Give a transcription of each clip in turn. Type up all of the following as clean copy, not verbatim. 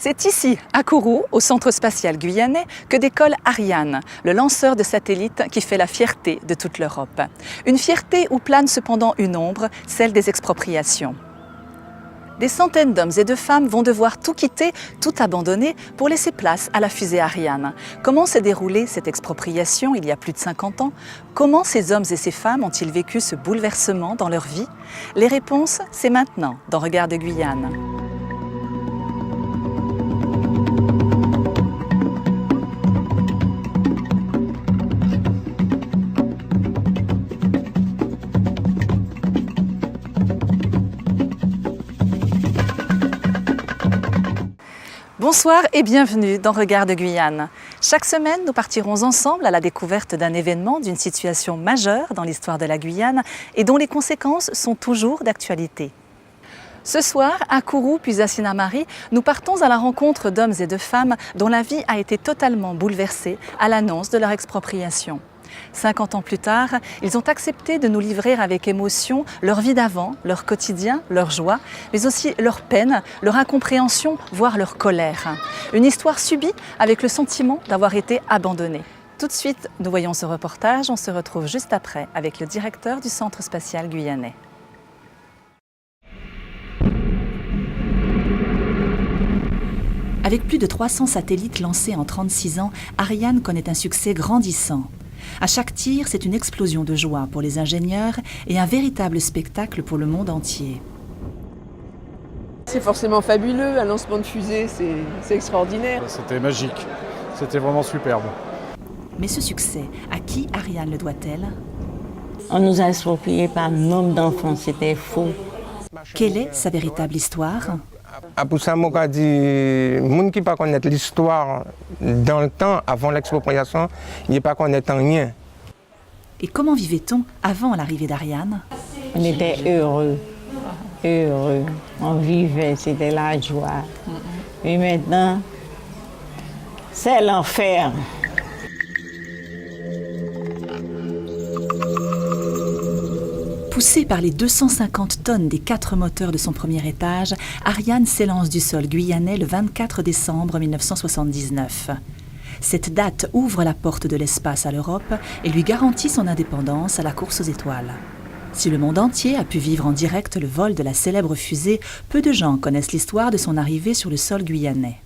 C'est ici, à Kourou, au Centre spatial guyanais, que décolle Ariane, le lanceur de satellites qui fait la fierté de toute l'Europe. Une fierté où plane cependant une ombre, celle des expropriations. Des centaines d'hommes et de femmes vont devoir tout quitter, tout abandonner pour laisser place à la fusée Ariane. Comment s'est déroulée cette expropriation il y a plus de 50 ans? Comment ces hommes et ces femmes ont-ils vécu ce bouleversement dans leur vie? Les réponses, c'est maintenant dans Regard de Guyane. Bonsoir et bienvenue dans Regard de Guyane. Chaque semaine, nous partirons ensemble à la découverte d'un événement, d'une situation majeure dans l'histoire de la Guyane et dont les conséquences sont toujours d'actualité. Ce soir, à Kourou puis à Sinnamary, nous partons à la rencontre d'hommes et de femmes dont la vie a été totalement bouleversée à l'annonce de leur expropriation. 50 ans plus tard, ils ont accepté de nous livrer avec émotion leur vie d'avant, leur quotidien, leur joie, mais aussi leur peine, leur incompréhension, voire leur colère. Une histoire subie avec le sentiment d'avoir été abandonnée. Tout de suite, nous voyons ce reportage. On se retrouve juste après avec le directeur du Centre spatial guyanais. Avec plus de 300 satellites lancés en 36 ans, Ariane connaît un succès grandissant. À chaque tir, c'est une explosion de joie pour les ingénieurs et un véritable spectacle pour le monde entier. C'est forcément fabuleux, un lancement de fusée, c'est extraordinaire. C'était magique, c'était vraiment superbe. Mais ce succès, à qui Ariane le doit-elle? On nous a expropriés par nombre d'enfants, c'était faux. Quelle est sa véritable histoire? Pour ça, je dis, les gens qui ne connaissent pas l'histoire dans le temps, avant l'expropriation, ils ne connaissent rien. Et comment vivait-on avant l'arrivée d'Ariane? On était heureux, heureux. On vivait, c'était la joie. Et maintenant, c'est l'enfer. Poussée par les 250 tonnes des 4 moteurs de son premier étage, Ariane s'élance du sol guyanais le 24 décembre 1979. Cette date ouvre la porte de l'espace à l'Europe et lui garantit son indépendance à la course aux étoiles. Si le monde entier a pu vivre en direct le vol de la célèbre fusée, peu de gens connaissent l'histoire de son arrivée sur le sol guyanais.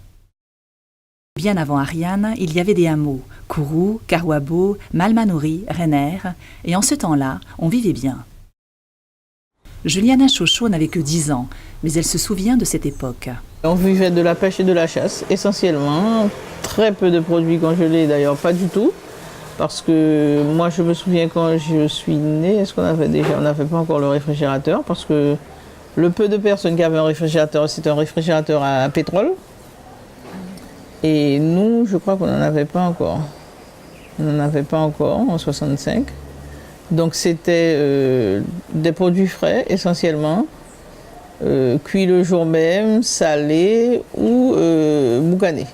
Bien avant Ariane, il y avait des hameaux, Kourou, Karouabo, Malmanouri, Renner, et en ce temps-là, on vivait bien. Juliana Chocho n'avait que 10 ans, mais elle se souvient de cette époque. On vivait de la pêche et de la chasse, essentiellement. Très peu de produits congelés, d'ailleurs pas du tout. Parce que moi, je me souviens quand je suis née, est-ce qu'on avait déjà, on n'avait pas encore le réfrigérateur, parce que le peu de personnes qui avaient un réfrigérateur, c'était un réfrigérateur à pétrole. Et nous, je crois qu'on n'en avait pas encore. On n'en avait pas encore en 65. Donc c'était des produits frais essentiellement, cuits le jour même, salés ou boucanés.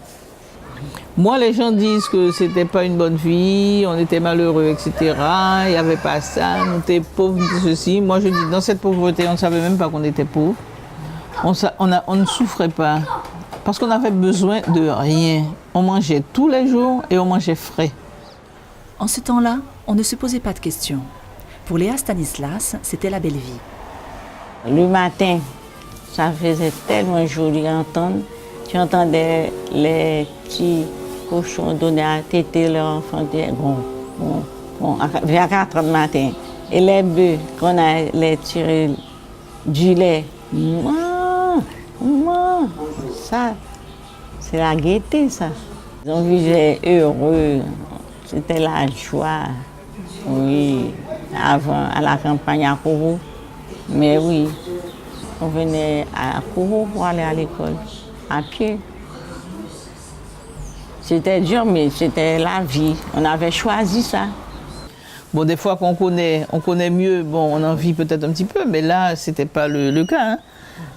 Moi, les gens disent que c'était pas une bonne vie, on était malheureux, etc. Il n'y avait pas ça, on était pauvres, ceci. Moi, je dis, dans cette pauvreté, on ne savait même pas qu'on était pauvres. On ne souffrait pas, parce qu'on avait besoin de rien. On mangeait tous les jours et on mangeait frais. En ce temps-là, on ne se posait pas de questions. Pour Léa Stanislas, c'était la belle vie. Le matin, ça faisait tellement joli à entendre. Tu entendais les petits cochons donner à téter leur enfant. Vers 4 heures du matin. Et les bœufs, qu'on allait tirer du lait. Ça, c'est la gaieté, ça. On vivait heureux. C'était la joie, oui, avant, à la campagne à Kourou. Mais oui, on venait à Kourou pour aller à l'école, à pied. C'était dur, mais c'était la vie. On avait choisi ça. Bon, des fois qu'on connaît, on connaît mieux, bon, on en vit peut-être un petit peu, mais là, c'était pas le cas. Hein.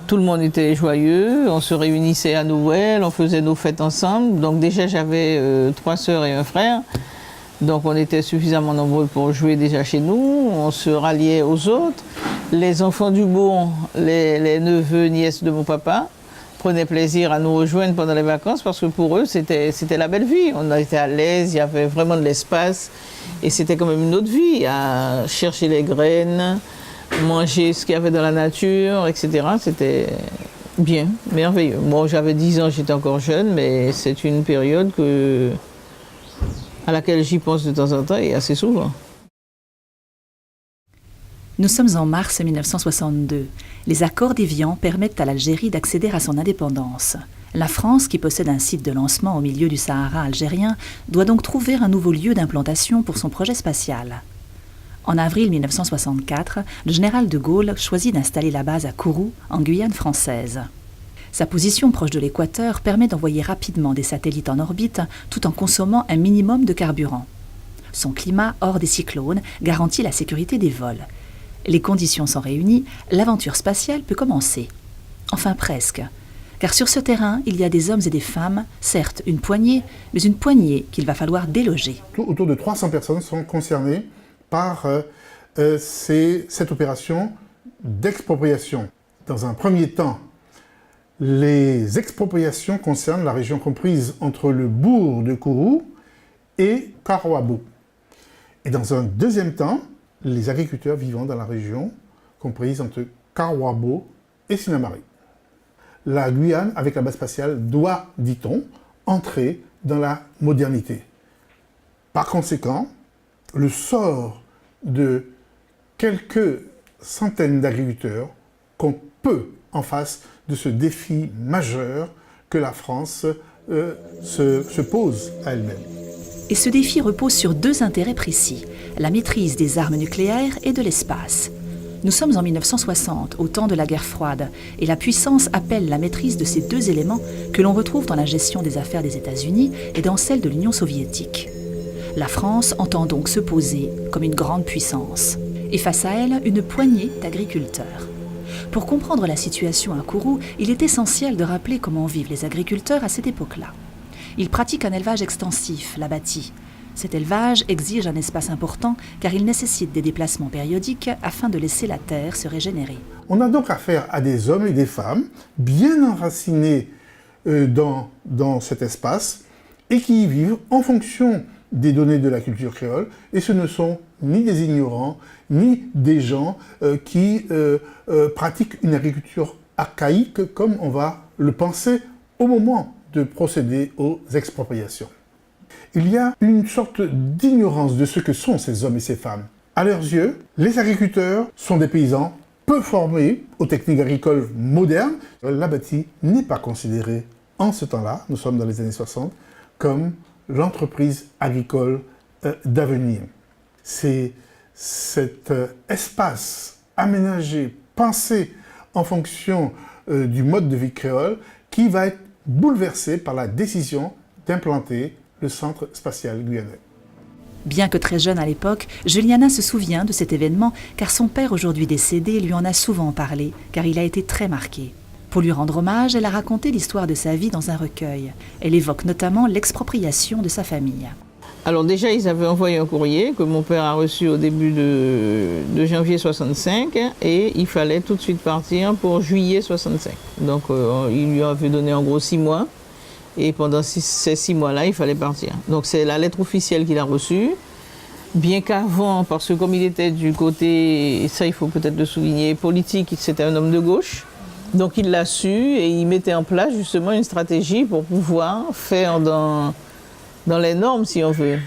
Tout le monde était joyeux, on se réunissait à Noël, on faisait nos fêtes ensemble. Donc déjà, j'avais 3 sœurs et un frère. Donc on était suffisamment nombreux pour jouer déjà chez nous, on se ralliait aux autres. Les enfants du bourg, les neveux, nièces de mon papa, prenaient plaisir à nous rejoindre pendant les vacances parce que pour eux, c'était la belle vie. On était à l'aise, il y avait vraiment de l'espace et c'était quand même une autre vie, à chercher les graines, manger ce qu'il y avait dans la nature, etc. C'était bien, merveilleux. Moi, j'avais 10 ans, j'étais encore jeune, mais c'est une période à laquelle j'y pense de temps en temps et assez souvent. Nous sommes en mars 1962. Les accords d'Évian permettent à l'Algérie d'accéder à son indépendance. La France, qui possède un site de lancement au milieu du Sahara algérien, doit donc trouver un nouveau lieu d'implantation pour son projet spatial. En avril 1964, le général de Gaulle choisit d'installer la base à Kourou, en Guyane française. Sa position proche de l'équateur permet d'envoyer rapidement des satellites en orbite tout en consommant un minimum de carburant. Son climat, hors des cyclones, garantit la sécurité des vols. Les conditions sont réunies, l'aventure spatiale peut commencer. Enfin presque. Car sur ce terrain, il y a des hommes et des femmes, certes une poignée, mais une poignée qu'il va falloir déloger. Autour de 300 personnes sont concernées par cette opération d'expropriation. Dans un premier temps, les expropriations concernent la région comprise entre le bourg de Kourou et Karouabo. Et dans un deuxième temps, les agriculteurs vivant dans la région comprise entre Karouabo et Sinamari. La Guyane, avec la base spatiale, doit, dit-on, entrer dans la modernité. Par conséquent, le sort de quelques centaines d'agriculteurs compte peu en face de ce défi majeur que la France se pose à elle-même. Et ce défi repose sur deux intérêts précis, la maîtrise des armes nucléaires et de l'espace. Nous sommes en 1960, au temps de la guerre froide, et la puissance appelle la maîtrise de ces deux éléments que l'on retrouve dans la gestion des affaires des États-Unis et dans celle de l'Union soviétique. La France entend donc se poser comme une grande puissance, et face à elle, une poignée d'agriculteurs. Pour comprendre la situation à Kourou, il est essentiel de rappeler comment vivent les agriculteurs à cette époque-là. Ils pratiquent un élevage extensif, l'abatis. Cet élevage exige un espace important car il nécessite des déplacements périodiques afin de laisser la terre se régénérer. On a donc affaire à des hommes et des femmes bien enracinés dans cet espace et qui y vivent en fonction des données de la culture créole. Et ce ne sont ni des ignorants, ni des gens qui pratiquent une agriculture archaïque comme on va le penser au moment de procéder aux expropriations. Il y a une sorte d'ignorance de ce que sont ces hommes et ces femmes. À leurs yeux, les agriculteurs sont des paysans peu formés aux techniques agricoles modernes. L'abatis n'est pas considéré en ce temps-là, nous sommes dans les années 60, comme l'entreprise agricole d'avenir. C'est cet espace aménagé, pensé en fonction du mode de vie créole qui va être bouleversé par la décision d'implanter le centre spatial guyanais. Bien que très jeune à l'époque, Juliana se souvient de cet événement car son père, aujourd'hui décédé, lui en a souvent parlé, car il a été très marqué. Pour lui rendre hommage, elle a raconté l'histoire de sa vie dans un recueil. Elle évoque notamment l'expropriation de sa famille. Alors déjà, ils avaient envoyé un courrier que mon père a reçu au début de janvier 65 et il fallait tout de suite partir pour juillet 65. Donc il lui avait donné en gros 6 mois et pendant ces 6 mois-là, il fallait partir. Donc c'est la lettre officielle qu'il a reçue. Bien qu'avant, parce que comme il était du côté, et ça il faut peut-être le souligner, politique, c'était un homme de gauche. Donc il l'a su et il mettait en place justement une stratégie pour pouvoir faire dans les normes, si on veut,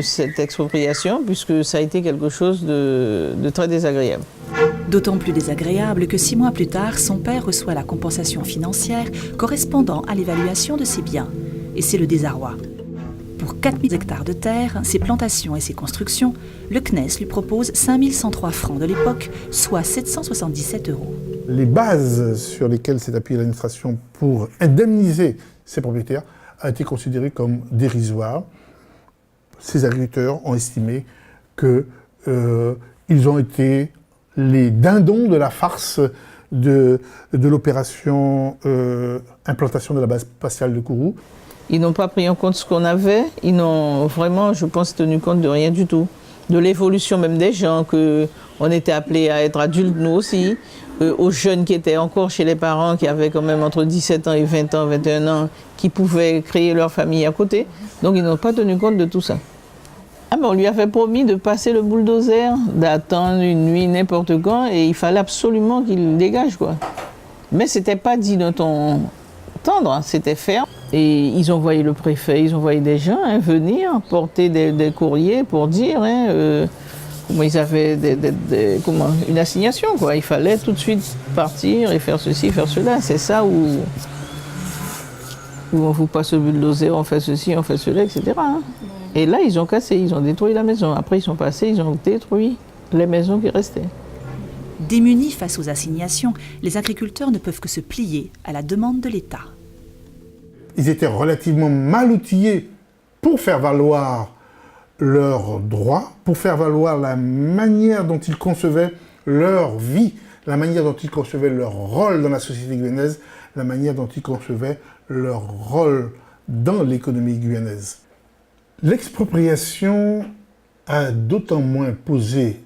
cette expropriation, puisque ça a été quelque chose de très désagréable. D'autant plus désagréable que 6 mois plus tard, son père reçoit la compensation financière correspondant à l'évaluation de ses biens. Et c'est le désarroi. Pour 4000 hectares de terre, ses plantations et ses constructions, le CNES lui propose 5103 francs de l'époque, soit 777 €. Les bases sur lesquelles s'est appuyée l'administration pour indemniser ses propriétaires a été considéré comme dérisoire. Ces agriculteurs ont estimé qu'ils ont été les dindons de la farce de l'opération implantation de la base spatiale de Kourou. Ils n'ont pas pris en compte ce qu'on avait, ils n'ont vraiment, je pense, tenu compte de rien du tout. De l'évolution même des gens, qu'on On était appelés à être adultes, nous aussi. Aux jeunes qui étaient encore chez les parents, qui avaient quand même entre 17 ans et 20 ans, 21 ans, qui pouvaient créer leur famille à côté. Donc ils n'ont pas tenu compte de tout ça. Ah ben on lui avait promis de passer le bulldozer, d'attendre une nuit n'importe quand, et il fallait absolument qu'il dégage, quoi. Mais c'était pas dit d'un ton tendre, hein, c'était ferme. Et ils ont envoyé le préfet, ils ont envoyé des gens venir porter des courriers pour dire comment ils avaient une assignation, quoi. Il fallait tout de suite partir et faire ceci, faire cela. C'est ça où on vous passe le bulldozer, on fait ceci, on fait cela, etc. Hein. Et là, ils ont cassé, ils ont détruit la maison. Après, ils sont passés, ils ont détruit les maisons qui restaient. Démunis face aux assignations, les agriculteurs ne peuvent que se plier à la demande de l'État. Ils étaient relativement mal outillés pour faire valoir leurs droits, pour faire valoir la manière dont ils concevaient leur vie, la manière dont ils concevaient leur rôle dans la société guyanaise, la manière dont ils concevaient leur rôle dans l'économie guyanaise. L'expropriation a d'autant moins posé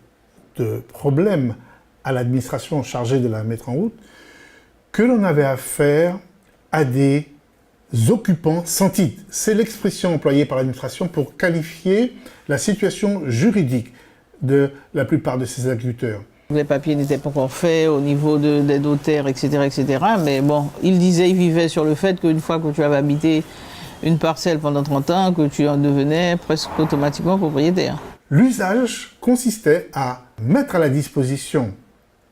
de problèmes à l'administration chargée de la mettre en route que l'on avait affaire à des occupants sans titre. C'est l'expression employée par l'administration pour qualifier la situation juridique de la plupart de ces agriculteurs. Les papiers n'étaient pas encore faits au niveau des notaires, etc., etc. Mais bon, ils vivaient sur le fait qu'une fois que tu avais habité une parcelle pendant 30 ans, que tu en devenais presque automatiquement propriétaire. L'usage consistait à mettre à la disposition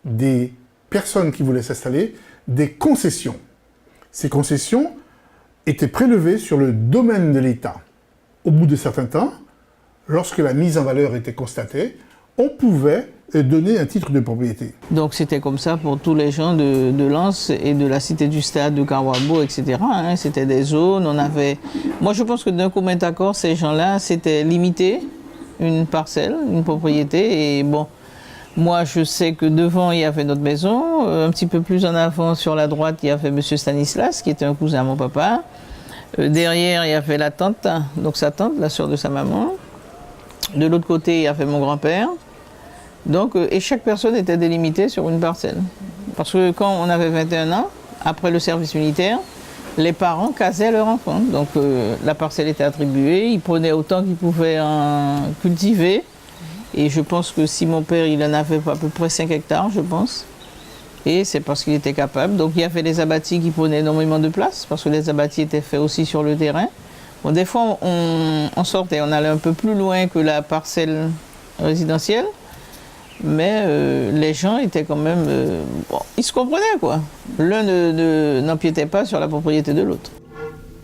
des personnes qui voulaient s'installer des concessions. Ces concessions étaient prélevées sur le domaine de l'État. Au bout de certains temps, lorsque la mise en valeur était constatée, on pouvait donner un titre de propriété. Donc c'était comme ça pour tous les gens de Lens et de la cité du stade, de Kawabo, etc. Hein. C'était des zones, on avait... Moi je pense que d'un commun accord, ces gens-là, c'était limité, une parcelle, une propriété, et bon... Moi, je sais que devant, il y avait notre maison. Un petit peu plus en avant, sur la droite, il y avait M. Stanislas, qui était un cousin à mon papa. Derrière, il y avait la tante, donc sa tante, la sœur de sa maman. De l'autre côté, il y avait mon grand-père. Donc, et chaque personne était délimitée sur une parcelle. Parce que quand on avait 21 ans, après le service militaire, les parents casaient leurs enfants. Donc, la parcelle était attribuée, ils prenaient autant qu'ils pouvaient en cultiver. Et je pense que si mon père, il en avait à peu près 5 hectares, je pense. Et c'est parce qu'il était capable. Donc il y avait les abattis qui prenaient énormément de place, parce que les abattis étaient faits aussi sur le terrain. Bon, des fois, on sortait, on allait un peu plus loin que la parcelle résidentielle. Mais les gens étaient quand même... bon, ils se comprenaient, quoi. L'un n'empiétait pas sur la propriété de l'autre.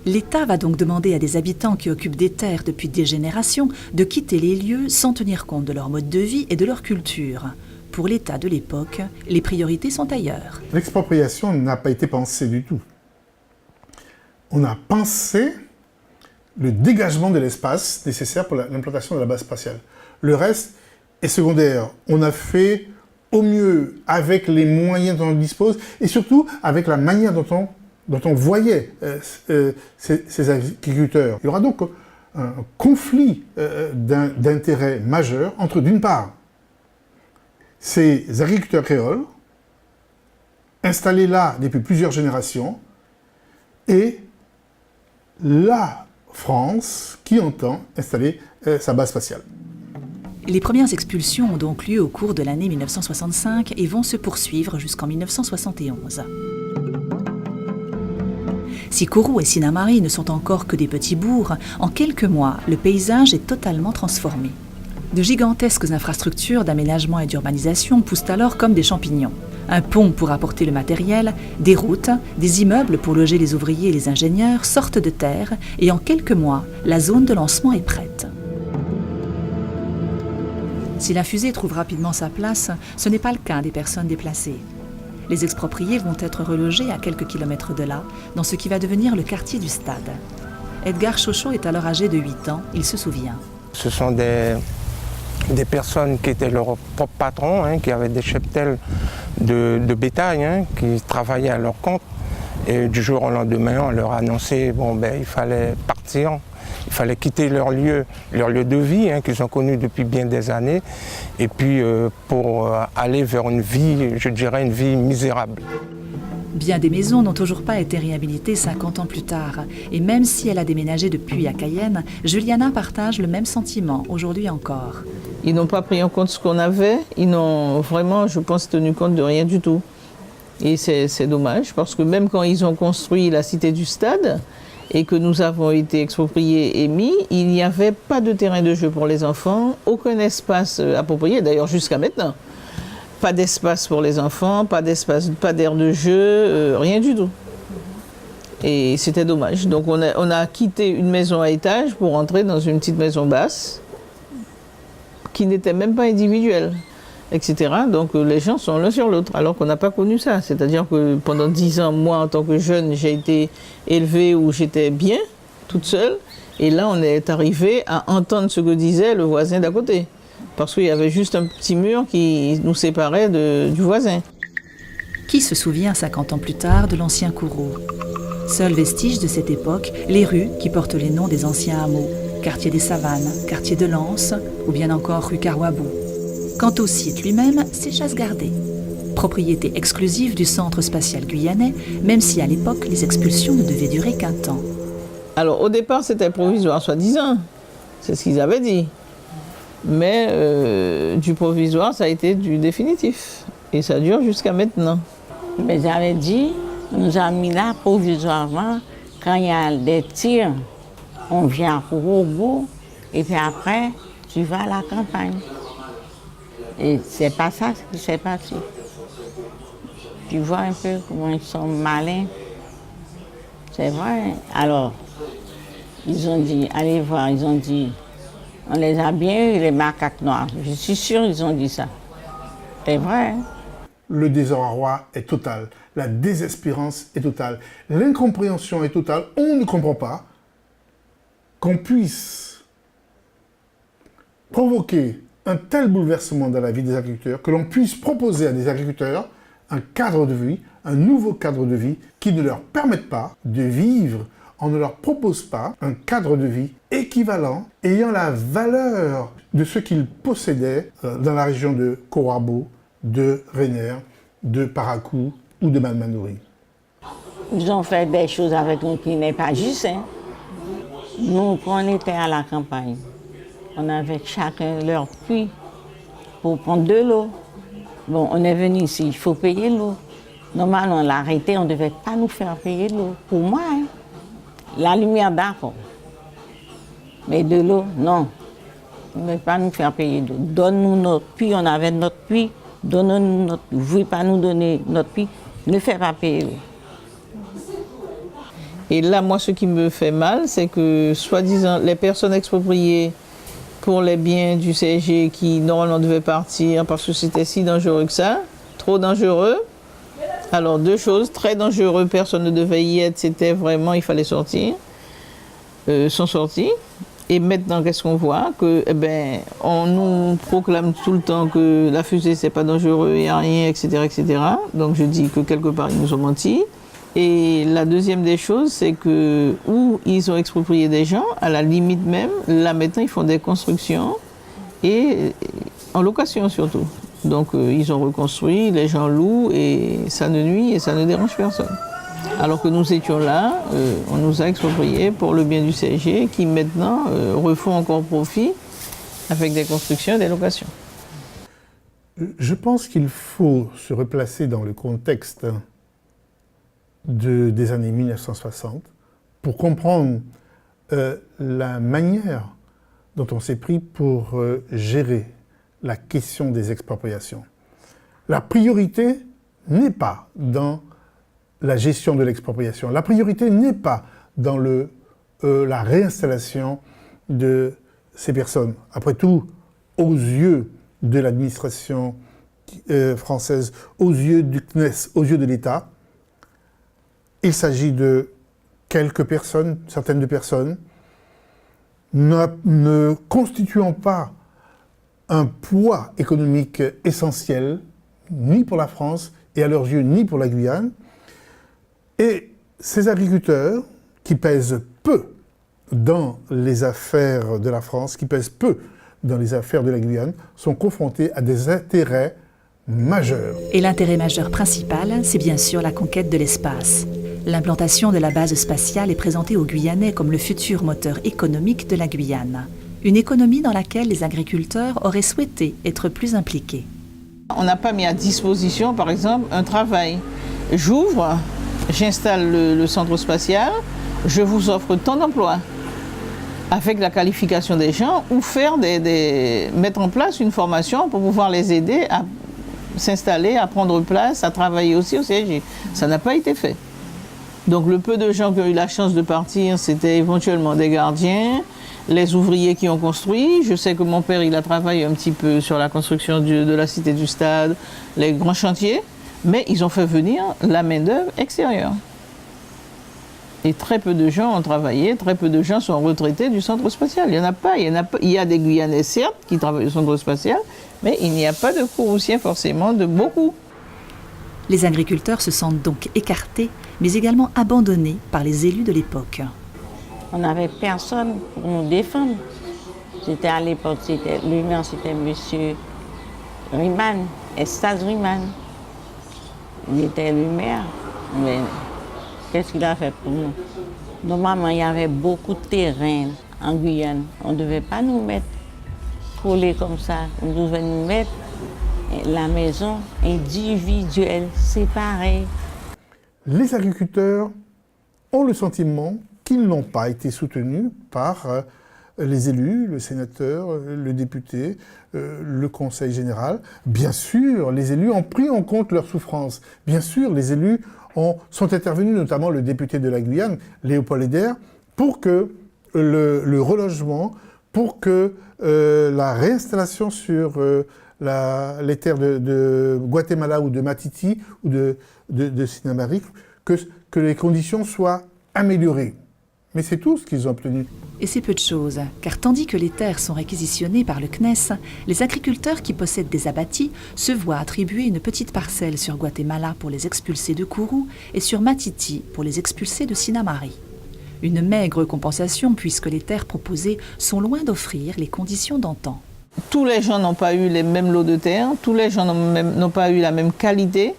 L'État va donc demander à des habitants qui occupent des terres depuis des générations de quitter les lieux sans tenir compte de leur mode de vie et de leur culture. Pour l'État de l'époque, les priorités sont ailleurs. L'expropriation n'a pas été pensée du tout. On a pensé le dégagement de l'espace nécessaire pour l'implantation de la base spatiale. Le reste est secondaire. On a fait au mieux avec les moyens dont on dispose et surtout avec la manière dont on voyait ces agriculteurs. Il y aura donc un conflit d'intérêts majeurs entre, d'une part, ces agriculteurs créoles, installés là depuis plusieurs générations, et la France qui entend installer sa base spatiale. Les premières expulsions ont donc lieu au cours de l'année 1965 et vont se poursuivre jusqu'en 1971. Si Kourou et Sinnamary ne sont encore que des petits bourgs, en quelques mois, le paysage est totalement transformé. De gigantesques infrastructures d'aménagement et d'urbanisation poussent alors comme des champignons. Un pont pour apporter le matériel, des routes, des immeubles pour loger les ouvriers et les ingénieurs sortent de terre et en quelques mois, la zone de lancement est prête. Si la fusée trouve rapidement sa place, ce n'est pas le cas des personnes déplacées. Les expropriés vont être relogés à quelques kilomètres de là, dans ce qui va devenir le quartier du Stade. Edgar Chochot est alors âgé de 8 ans, il se souvient. Ce sont des personnes qui étaient leurs propres patrons, qui avaient des cheptels de bétail, qui travaillaient à leur compte. Et du jour au lendemain, on leur a annoncé qu'il fallait partir. Il fallait quitter leur lieu de vie, hein, qu'ils ont connu depuis bien des années, et puis pour aller vers une vie, je dirais, une vie misérable. Bien des maisons n'ont toujours pas été réhabilitées 50 ans plus tard. Et même si elle a déménagé depuis à Cayenne, Juliana partage le même sentiment, aujourd'hui encore. Ils n'ont pas pris en compte ce qu'on avait, ils n'ont vraiment, je pense, tenu compte de rien du tout. Et c'est dommage, parce que même quand ils ont construit la cité du stade, et que nous avons été expropriés et mis, il n'y avait pas de terrain de jeu pour les enfants, aucun espace approprié, d'ailleurs jusqu'à maintenant. Pas d'espace pour les enfants, pas d'espace, pas d'aire de jeu, rien du tout. Et c'était dommage. Donc on a quitté une maison à étage pour entrer dans une petite maison basse qui n'était même pas individuelle, etc. Donc les gens sont l'un sur l'autre, alors qu'on n'a pas connu ça. C'est-à-dire que pendant 10 ans, moi en tant que jeune, j'ai été élevée où j'étais bien, toute seule. Et là, on est arrivé à entendre ce que disait le voisin d'à côté. Parce qu'il y avait juste un petit mur qui nous séparait du voisin. Qui se souvient 50 ans plus tard de l'ancien Kourou? Seul vestige de cette époque, les rues qui portent les noms des anciens hameaux. Quartier des Savanes, quartier de Lens ou bien encore rue Carwabou. Quant au site lui-même, c'est chasse gardée. Propriété exclusive du Centre spatial guyanais, même si à l'époque, les expulsions ne devaient durer qu'un temps. Alors au départ, c'était provisoire, soi-disant. C'est ce qu'ils avaient dit. Mais du provisoire, ça a été du définitif. Et ça dure jusqu'à maintenant. Mais j'avais dit, on nous a mis là provisoirement, quand il y a des tirs, on vient à Kourou, et puis après, tu vas à la campagne. Et c'est pas ça ce qui s'est passé. Tu vois un peu comment ils sont malins. C'est vrai. Alors, ils ont dit, allez voir, ils ont dit, on les a bien eu, les macaques noirs. Je suis sûre qu'ils ont dit ça. C'est vrai. Hein? Le désarroi est total. La désespérance est totale. L'incompréhension est totale. On ne comprend pas qu'on puisse provoquer un tel bouleversement dans la vie des agriculteurs, que l'on puisse proposer à des agriculteurs un cadre de vie, un nouveau cadre de vie qui ne leur permette pas de vivre. On ne leur propose pas un cadre de vie équivalent, ayant la valeur de ce qu'ils possédaient dans la région de Kourou, de Rainer, de Parakou ou de Malmanouri. Ils ont fait des choses avec nous qui n'est pas juste. Hein. Nous, quand on était à la campagne, on avait chacun leur puits pour prendre de l'eau. Bon, on est venu ici, il faut payer l'eau. Normalement, on l'a arrêté, on ne devait pas nous faire payer de l'eau. Pour moi, hein. La lumière, d'accord. Mais de l'eau, non. On ne devait pas nous faire payer d'eau. Donne-nous notre puits, on avait notre puits. Donne-nous notre puits. Vous ne voulez pas nous donner notre puits, ne faites pas payer l'eau. Et là, moi, ce qui me fait mal, c'est que, soi-disant, les personnes expropriées pour les biens du CSG qui, normalement, devaient partir parce que c'était si dangereux que ça, trop dangereux. Alors, deux choses, très dangereux, personne ne devait y être, c'était vraiment, il fallait sortir, sont sortis. Et maintenant, qu'est-ce qu'on voit? Que, on nous proclame tout le temps que la fusée, c'est pas dangereux, il n'y a rien, etc., etc. Donc, je dis que quelque part, ils nous ont menti. Et la deuxième des choses, c'est que où ils ont exproprié des gens, à la limite même, là maintenant, ils font des constructions et en location surtout. Donc, ils ont reconstruit, les gens louent et ça ne nuit et ça ne dérange personne. Alors que nous étions là, on nous a expropriés pour le bien du CSG qui maintenant refont encore profit avec des constructions et des locations. Je pense qu'il faut se replacer dans le contexte des années 1960 pour comprendre la manière dont on s'est pris pour gérer la question des expropriations. La priorité n'est pas dans la gestion de l'expropriation. La priorité n'est pas dans la réinstallation de ces personnes. Après tout, aux yeux de l'administration française, aux yeux du CNES, aux yeux de l'État, il s'agit de quelques personnes, certaines de personnes, ne constituant pas un poids économique essentiel, ni pour la France, et à leurs yeux, ni pour la Guyane. Et ces agriculteurs, qui pèsent peu dans les affaires de la France, qui pèsent peu dans les affaires de la Guyane, sont confrontés à des intérêts majeurs. Et l'intérêt majeur principal, c'est bien sûr la conquête de l'espace. L'implantation de la base spatiale est présentée aux Guyanais comme le futur moteur économique de la Guyane. Une économie dans laquelle les agriculteurs auraient souhaité être plus impliqués. On n'a pas mis à disposition, par exemple, un travail. J'ouvre, j'installe le centre spatial, je vous offre tant d'emplois avec la qualification des gens ou faire mettre en place une formation pour pouvoir les aider à s'installer, à prendre place, à travailler aussi au CSG. Ça n'a pas été fait. Donc le peu de gens qui ont eu la chance de partir, c'était éventuellement des gardiens, les ouvriers qui ont construit. Je sais que mon père, il a travaillé un petit peu sur la construction de la cité du stade, les grands chantiers, mais ils ont fait venir la main-d'œuvre extérieure. Et très peu de gens ont travaillé, très peu de gens sont retraités du centre spatial. Il n'y en a pas. Il y a des Guyanais, certes, qui travaillent au centre spatial, mais il n'y a pas de Kouroussiens forcément, de beaucoup. Les agriculteurs se sentent donc écartés, mais également abandonnés par les élus de l'époque. On n'avait personne pour nous défendre. C'était à l'époque, c'était lui-même, c'était M. Riemann, Eustache Riemann. Il était le maire, mais qu'est-ce qu'il a fait pour nous? Normalement, il y avait beaucoup de terrain en Guyane. On ne devait pas nous mettre collés comme ça. On devait nous mettre la maison individuelle, séparée. Les agriculteurs ont le sentiment qu'ils n'ont pas été soutenus par les élus, le sénateur, le député, le conseil général. Bien sûr, les élus ont pris en compte leurs souffrances. Bien sûr, les élus sont intervenus, notamment le député de la Guyane, Léopold Eder, pour que le relogement, pour que la réinstallation sur les terres de Guatemala ou de Matiti ou de Sinamarique, que les conditions soient améliorées. Mais c'est tout ce qu'ils ont obtenu. Et c'est peu de choses, car tandis que les terres sont réquisitionnées par le CNES, les agriculteurs qui possèdent des abatis se voient attribuer une petite parcelle sur Guatemala pour les expulsés de Kourou et sur Matiti pour les expulsés de Sinamari. Une maigre compensation puisque les terres proposées sont loin d'offrir les conditions d'antan. Tous les gens n'ont pas eu les mêmes lots de terre, tous les gens n'ont pas eu la même qualité.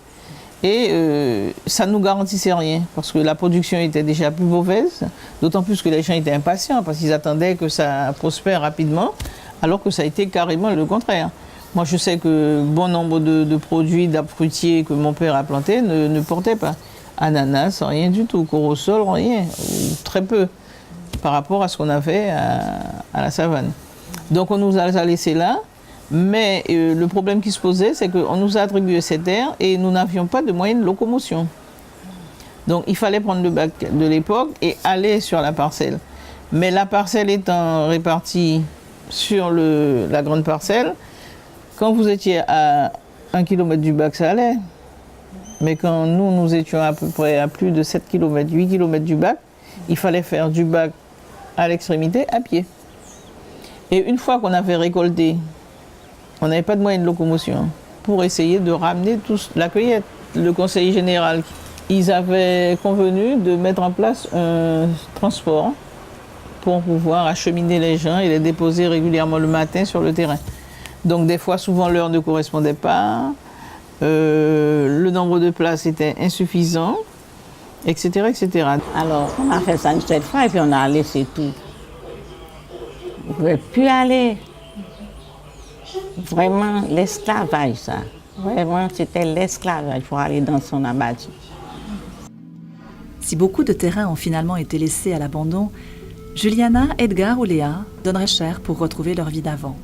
Et ça ne nous garantissait rien, parce que la production était déjà plus mauvaise, d'autant plus que les gens étaient impatients, parce qu'ils attendaient que ça prospère rapidement, alors que ça a été carrément le contraire. Moi, je sais que bon nombre de produits d'arbres fruitiers que mon père a plantés ne portaient pas. Ananas, rien du tout, corosol, rien, ou très peu, par rapport à ce qu'on avait à la savane. Donc on nous a laissés là. Mais le problème qui se posait, c'est qu'on nous a attribué ces terres et nous n'avions pas de moyens de locomotion. Donc il fallait prendre le bac de l'époque et aller sur la parcelle. Mais la parcelle étant répartie sur la grande parcelle, quand vous étiez à 1 km du bac, ça allait. Mais quand nous étions à peu près à plus de 7 km, 8 km du bac, il fallait faire du bac à l'extrémité à pied. Et une fois qu'on avait récolté, on n'avait pas de moyens de locomotion pour essayer de ramener la cueillette. Le conseil général, ils avaient convenu de mettre en place un transport pour pouvoir acheminer les gens et les déposer régulièrement le matin sur le terrain. Donc des fois, souvent, l'heure ne correspondait pas, le nombre de places était insuffisant, etc., etc. Alors, on a fait ça une seule fois et puis on a laissé tout. On ne pouvait plus aller. Vraiment, l'esclavage, ça. Vraiment, c'était l'esclavage pour aller dans son abattoir. Si beaucoup de terrains ont finalement été laissés à l'abandon, Juliana, Edgar ou Léa donneraient cher pour retrouver leur vie d'avant.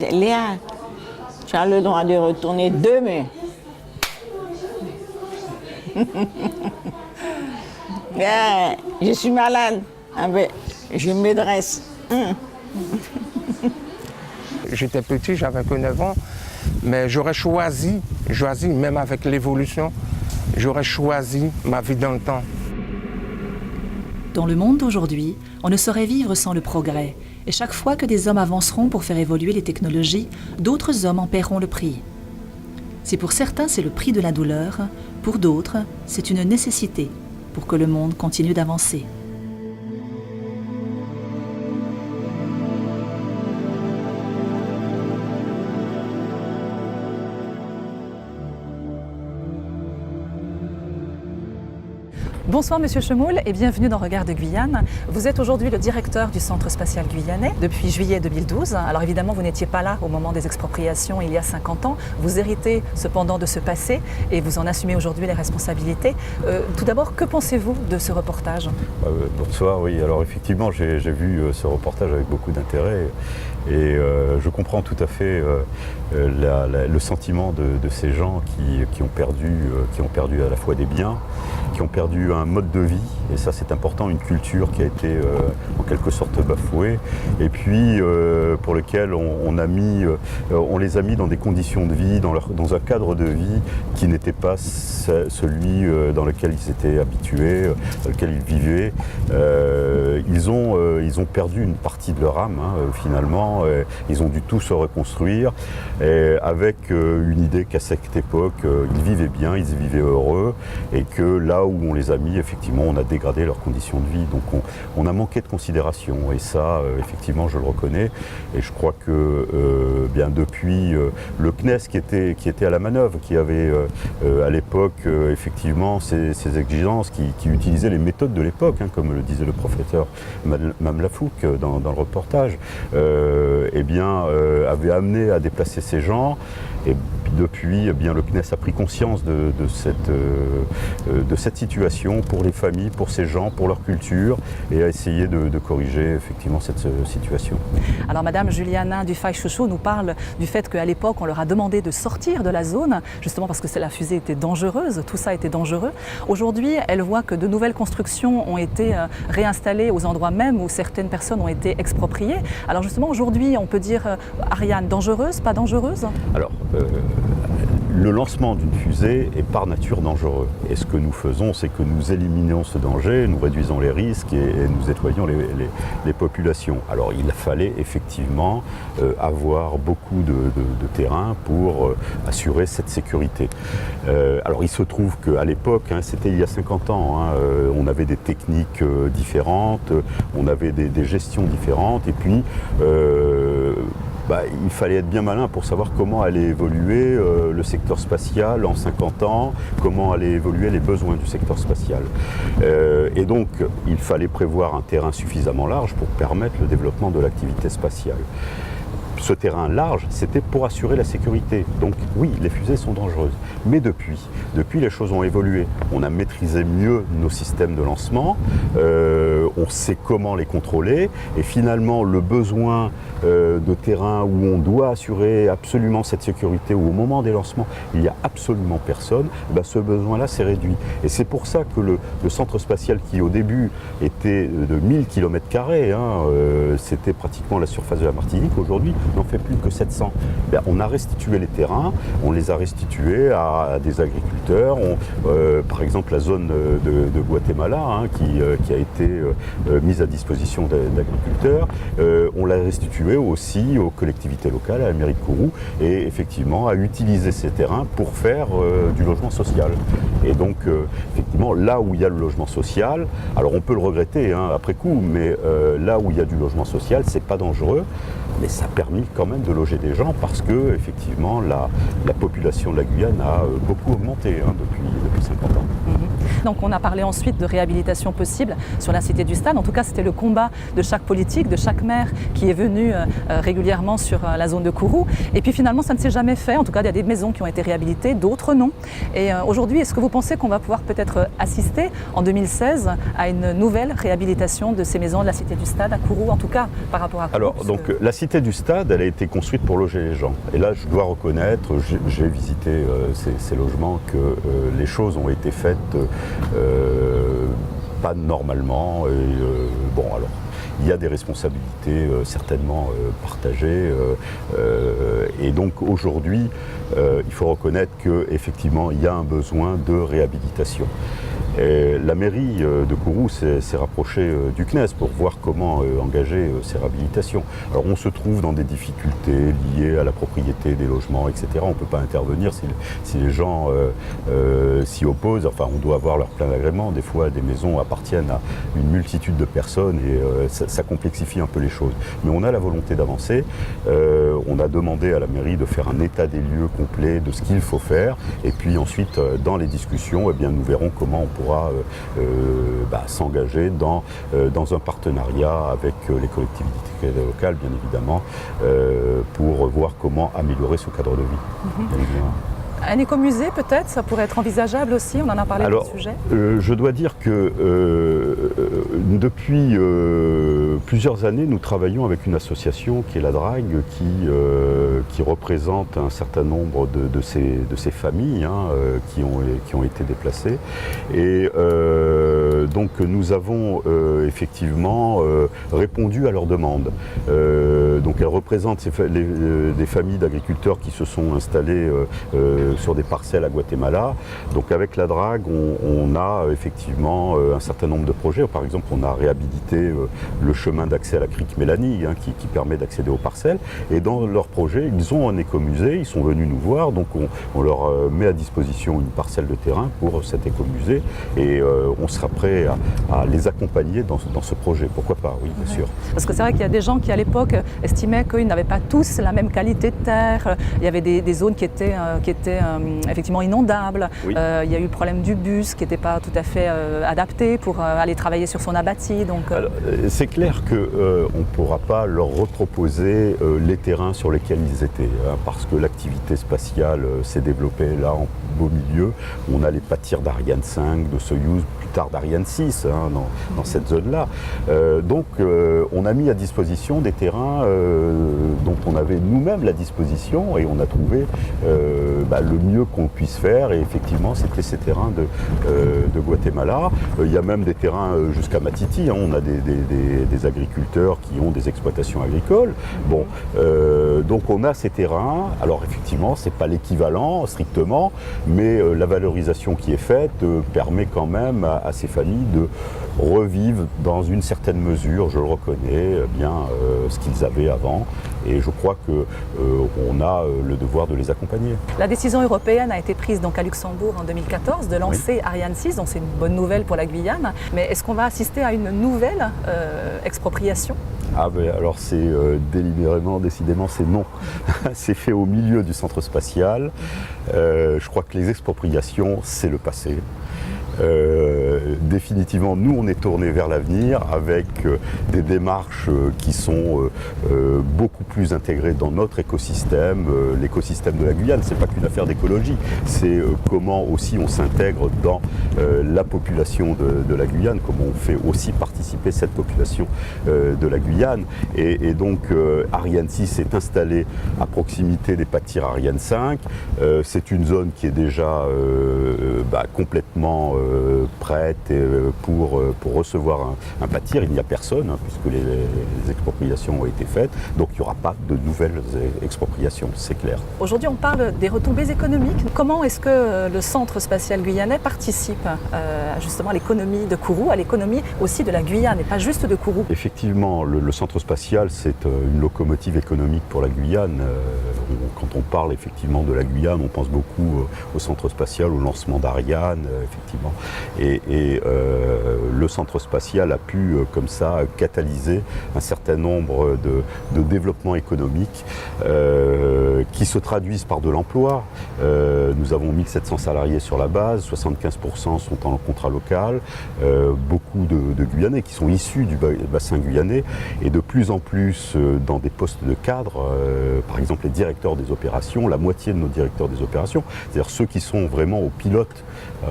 Léa, tu as le droit de retourner demain. Je suis malade. Ah ben, je me dresse. J'étais petit, j'avais que 9 ans, mais j'aurais choisi, même avec l'évolution, j'aurais choisi ma vie dans le temps. Dans le monde d'aujourd'hui, on ne saurait vivre sans le progrès. Et chaque fois que des hommes avanceront pour faire évoluer les technologies, d'autres hommes en paieront le prix. Si pour certains c'est le prix de la douleur, pour d'autres, c'est une nécessité pour que le monde continue d'avancer. Bonsoir Monsieur Chemoul et bienvenue dans Regard de Guyane. Vous êtes aujourd'hui le directeur du Centre spatial guyanais depuis juillet 2012. Alors évidemment, vous n'étiez pas là au moment des expropriations il y a 50 ans. Vous héritez cependant de ce passé et vous en assumez aujourd'hui les responsabilités. Tout d'abord, que pensez-vous de ce reportage ? Bonsoir, oui. Alors effectivement, j'ai vu ce reportage avec beaucoup d'intérêt et je comprends tout à fait le sentiment de ces gens qui ont perdu à la fois des biens, qui ont perdu un mode de vie, et ça c'est important, une culture qui a été en quelque sorte bafouée, et puis pour lequel on les a mis dans des conditions de vie, dans un cadre de vie qui n'était pas celui dans lequel ils étaient habitués, dans lequel ils vivaient. Ils ont perdu une partie de leur âme, finalement. Ils ont dû tout se reconstruire, avec une idée qu'à cette époque, ils vivaient bien, ils vivaient heureux, et que là où on les a mis, effectivement, on a dégradé leurs conditions de vie. Donc on a manqué de considération, et ça, effectivement, je le reconnais. Et je crois que bien depuis le CNES qui était à la manœuvre, qui avait à l'époque effectivement ces exigences, qui utilisaient les méthodes de l'époque, comme le disait le professeur Mamlafouk dans le reportage, avait amené à déplacer ces gens. Et depuis, le CNES a pris conscience de cette situation pour les familles, pour ces gens, pour leur culture, et a essayé de corriger effectivement cette situation. Alors Madame Juliana Dufay-Chouchou nous parle du fait qu'à l'époque, on leur a demandé de sortir de la zone, justement parce que la fusée était dangereuse, tout ça était dangereux. Aujourd'hui, elle voit que de nouvelles constructions ont été réinstallées aux endroits même où certaines personnes ont été expropriées. Alors justement, aujourd'hui, on peut dire, Ariane, dangereuse, pas dangereuse ? Alors, le lancement d'une fusée est par nature dangereux. Et ce que nous faisons, c'est que nous éliminons ce danger, nous réduisons les risques et nous nettoyons les populations. Alors il fallait effectivement avoir beaucoup de terrain pour assurer cette sécurité. Alors il se trouve qu'à l'époque, c'était il y a 50 ans, on avait des techniques différentes, on avait des gestions différentes, et puis il fallait être bien malin pour savoir comment allait évoluer le secteur spatial en 50 ans, comment allaient évoluer les besoins du secteur spatial. Et donc, il fallait prévoir un terrain suffisamment large pour permettre le développement de l'activité spatiale. Ce terrain large, c'était pour assurer la sécurité. Donc oui, les fusées sont dangereuses. Mais depuis, les choses ont évolué. On a maîtrisé mieux nos systèmes de lancement, on sait comment les contrôler, et finalement le besoin de terrain où on doit assurer absolument cette sécurité, où au moment des lancements, il n'y a absolument personne, ce besoin-là s'est réduit. Et c'est pour ça que le centre spatial, qui au début était de 1000 km², c'était pratiquement la surface de la Martinique, aujourd'hui n'en fait plus que 700. On a restitué les terrains, on les a restitués à des agriculteurs. Par exemple, la zone de Guatemala, qui a été mise à disposition d'agriculteurs, on l'a restituée aussi aux collectivités locales, à la mairie de Kourou, et effectivement à utiliser ces terrains pour faire du logement social. Et donc, effectivement, là où il y a le logement social, alors on peut le regretter après coup, mais là où il y a du logement social, c'est pas dangereux. Mais ça a permis quand même de loger des gens, parce que effectivement la population de la Guyane a beaucoup augmenté depuis 50 ans. Donc on a parlé ensuite de réhabilitation possible sur la cité du Stade. En tout cas, c'était le combat de chaque politique, de chaque maire qui est venu régulièrement sur la zone de Kourou. Et puis finalement, ça ne s'est jamais fait. En tout cas, il y a des maisons qui ont été réhabilitées, d'autres non. Et aujourd'hui, est-ce que vous pensez qu'on va pouvoir peut-être assister en 2016 à une nouvelle réhabilitation de ces maisons de la cité du Stade à Kourou, en tout cas par rapport à Kourou? Alors, donc la cité du Stade, elle a été construite pour loger les gens. Et là, je dois reconnaître, j'ai visité ces logements, que les choses ont été faites pas normalement. Alors, il y a des responsabilités certainement partagées. Et donc aujourd'hui, il faut reconnaître qu'effectivement, il y a un besoin de réhabilitation. Et la mairie de Kourou s'est rapprochée du CNES pour voir comment engager ces réhabilitations. Alors on se trouve dans des difficultés liées à la propriété des logements, etc. On ne peut pas intervenir si les gens s'y opposent. Enfin, on doit avoir leur plein agrément. Des fois, des maisons appartiennent à une multitude de personnes et ça complexifie un peu les choses. Mais on a la volonté d'avancer. On a demandé à la mairie de faire un état des lieux complet de ce qu'il faut faire. Et puis ensuite, dans les discussions, nous verrons comment on pourra s'engager dans un partenariat avec les collectivités locales, bien évidemment, pour voir comment améliorer ce cadre de vie. Un écomusée peut-être, ça pourrait être envisageable aussi, on en a parlé Alors, du sujet. Je dois dire que depuis plusieurs années, nous travaillons avec une association qui est la Drague, qui représente un certain nombre de ces familles qui ont été déplacées. Et donc nous avons effectivement répondu à leurs demandes. Donc elles représentent des familles d'agriculteurs qui se sont installés sur des parcelles à Guatemala. Donc avec la Drague, on a effectivement un certain nombre de projets. Par exemple, on a réhabilité le chemin d'accès à la crique Mélanie, qui permet d'accéder aux parcelles. Et dans leur projet, ils ont un écomusée, ils sont venus nous voir, donc on leur met à disposition une parcelle de terrain pour cet écomusée et on sera prêt à les accompagner dans ce projet. Pourquoi pas, oui, bien sûr. Parce que c'est vrai qu'il y a des gens qui à l'époque estimaient qu'ils n'avaient pas tous la même qualité de terre. Il y avait des zones qui étaient effectivement inondables. Oui. Il y a eu le problème du bus qui n'était pas tout à fait adapté pour aller travailler sur son abatis. Donc, c'est clair qu'on ne pourra pas leur reproposer les terrains sur lesquels ils étaient, parce que l'activité spatiale s'est développée là en beau milieu. On allait pâtir d'Ariane 5, de Soyouz, plus tard d'Ariane 6 dans cette zone-là. Donc on a mis à disposition des terrains dont on avait nous-mêmes la disposition et on a trouvé le mieux qu'on puisse faire et effectivement c'était ces terrains de Guatemala. Il y a même des terrains jusqu'à Matiti, on a des agriculteurs qui ont des exploitations agricoles. Bon, donc on a ces terrains, alors effectivement c'est pas l'équivalent strictement, mais la valorisation qui est faite permet quand même à ces familles de revivre dans une certaine mesure, je le reconnais bien, ce qu'ils avaient avant et je crois qu'on a le devoir de les accompagner. La décision européenne a été prise donc à Luxembourg en 2014 de lancer Ariane 6, donc c'est une bonne nouvelle pour la Guyane, mais est-ce qu'on va assister à une nouvelle expropriation ? Ah ben alors c'est délibérément, décidément c'est non. C'est fait au milieu du centre spatial. Je crois que les expropriations c'est le passé. Définitivement, nous on est tourné vers l'avenir avec des démarches qui sont beaucoup plus intégrées dans notre écosystème, l'écosystème de la Guyane. C'est pas qu'une affaire d'écologie, c'est comment aussi on s'intègre dans la population de la Guyane, comment on fait aussi participer cette population de la Guyane. Et donc Ariane 6 est installée à proximité des pâtirs Ariane 5. C'est une zone qui est déjà complètement prête pour recevoir un pâtir. Il n'y a personne puisque les expropriations ont été faites, donc il n'y aura pas de nouvelles expropriations, c'est clair. Aujourd'hui on parle des retombées économiques. Comment est-ce que le centre spatial guyanais participe justement à l'économie de Kourou, à l'économie aussi de la Guyane et pas juste de Kourou? Effectivement, le centre spatial c'est une locomotive économique pour la Guyane. Quand on parle effectivement de la Guyane, on pense beaucoup au centre spatial, au lancement d'Ariane, effectivement. Et le centre spatial a pu comme ça catalyser un certain nombre de développements économiques qui se traduisent par de l'emploi. Nous avons 1700 salariés sur la base, 75% sont en contrat local, beaucoup de Guyanais qui sont issus du bassin guyanais et de plus en plus dans des postes de cadre, par exemple les directeurs des opérations, la moitié de nos directeurs des opérations, c'est-à-dire ceux qui sont vraiment aux pilotes,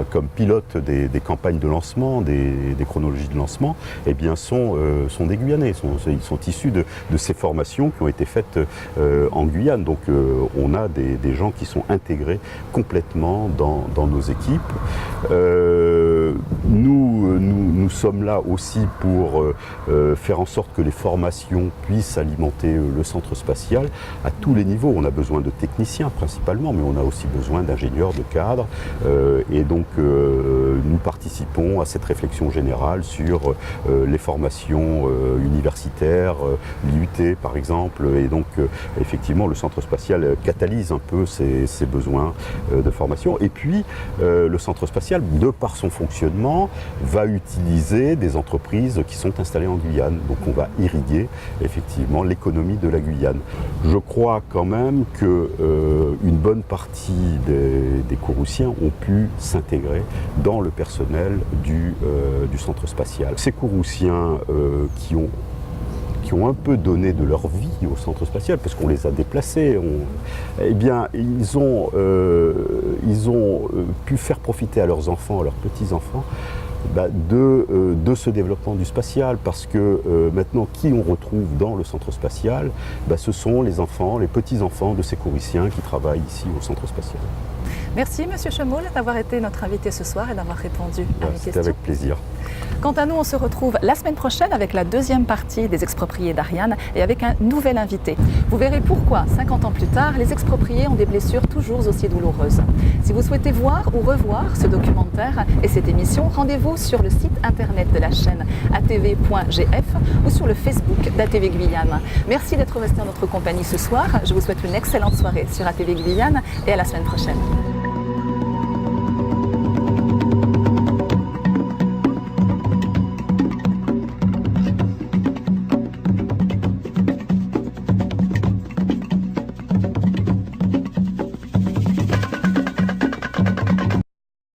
comme pilotes des campagnes de lancement, des chronologies de lancement, eh bien sont des Guyanais, ils sont issus de ces formations qui ont été faites en Guyane. Donc on a des gens qui sont intégrés complètement dans nos équipes. Nous sommes là aussi pour faire en sorte que les formations puissent alimenter le centre spatial à tous les niveaux. On a besoin de techniciens principalement, mais on a aussi besoin d'ingénieurs, de cadres. Et donc nous participons à cette réflexion générale sur les formations universitaires, l'IUT par exemple. Et donc effectivement le centre spatial catalyse un peu ces besoins de formation. Et puis le centre spatial, de par son fonctionnement, va utiliser des entreprises qui sont installées en Guyane. Donc on va irriguer effectivement l'économie de la Guyane. Je crois quand même qu'une bonne partie des Kouroussiens ont pu s'intégrer dans dans le personnel du centre spatial. Ces Kouroussiens qui ont un peu donné de leur vie au centre spatial, parce qu'on les a déplacés, eh bien, ils ont pu faire profiter à leurs enfants, à leurs petits-enfants, de ce développement du spatial, parce que maintenant, qui on retrouve dans le centre spatial, ce sont les enfants, les petits-enfants de ces Kouroussiens qui travaillent ici au centre spatial. Merci Monsieur Chemoul d'avoir été notre invité ce soir et d'avoir répondu à mes questions. C'était avec plaisir. Quant à nous, on se retrouve la semaine prochaine avec la deuxième partie des expropriés d'Ariane et avec un nouvel invité. Vous verrez pourquoi, 50 ans plus tard, les expropriés ont des blessures toujours aussi douloureuses. Si vous souhaitez voir ou revoir ce documentaire et cette émission, rendez-vous sur le site internet de la chaîne atv.gf ou sur le Facebook d'ATV Guyane. Merci d'être resté en notre compagnie ce soir. Je vous souhaite une excellente soirée sur ATV Guyane et à la semaine prochaine.